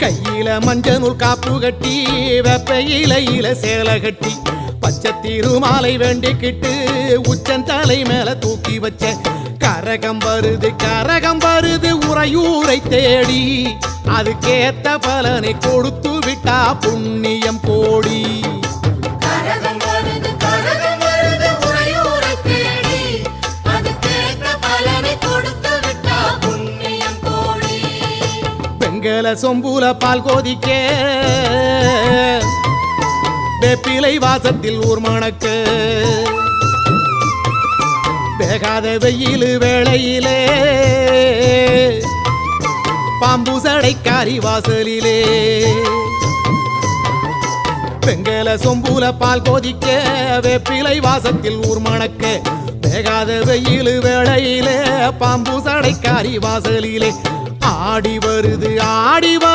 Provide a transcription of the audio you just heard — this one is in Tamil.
கையில மஞ்சள் நூல் காப்பு கட்டி வெப்பையில சேலை கட்டி பச்சை திருமாலை வேண்டிக்கிட்டு உச்சந்தலை மேல தூக்கி வச்ச கரகம் வருது உறையூரை தேடி அதுக்கேத்த பலனை கொடுத்து விட்டா புண்ணியம் கோடி. வெங்கல சொம்பூல பால் கோதிக்க வேப்பிலை வாசத்தில் ஊர் மணக்க வேகாத வெயில் வேளையிலே பாம்பு சடைக்காரி வாசலிலே வெங்கல சொம்பூல பால் கோதிக்க வேப்பிலை வாசத்தில் ஊர் மணக்க வேகாத வெயில் வேளையிலே பாம்பு சடைக்காரி வாசலிலே ஆடி வருது